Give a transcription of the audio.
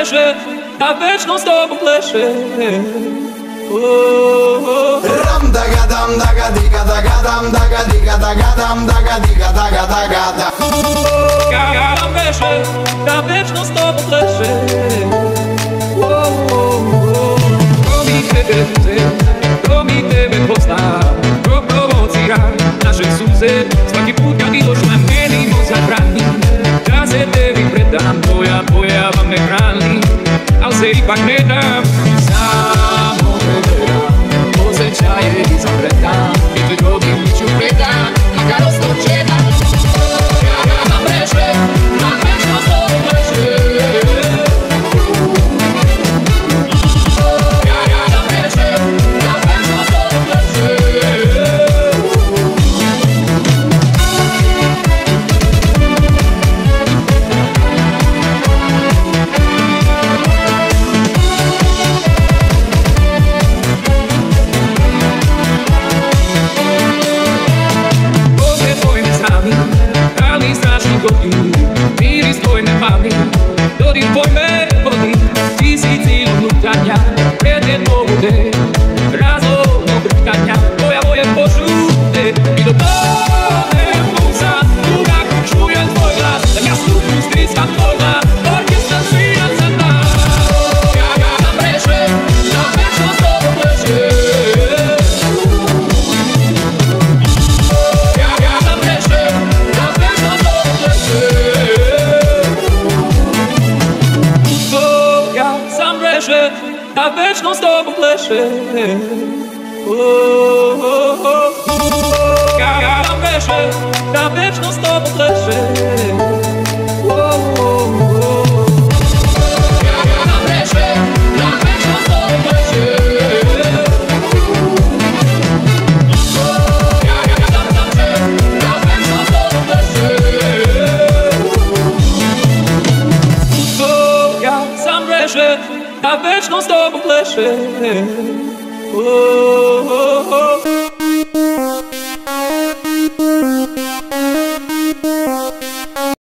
бреше, да вечно с тобой плеше. Ram daga dam daga diga daga dam daga diga daga dam daga diga daga daga da. Да бреше, да вечно с тобой плеше. Коми тебе поста, го провоцира наше сузе. Сваки пут как идош на мене и мо забрани, да се теби предам, твоја појава ме храни, ал се ипак не дам. Само ме гледам, осеќаје ги забредам, и тој други ми ću предам, макар осточена. Да бреше, да вечно с тобой плеше. Miris tvoj me pali, dodir tvoj me vodi, ti si cilj lutanja, predmet pobude, razlog obrtanja, tvoja moje požute. I do tome muza, uvijek čujem tvoj glas, da ja stupim stiskam tvoj glas, orkestar svira za nas. Da breše, da večno s tobom pleše. Da breše, da večno s tobom pleše. Da večno s tobom pleše. Da breše, da večno s tobom pleše. Da breše, da večno s tobom pleše. Ja sam breše, da večno s tobom pleše.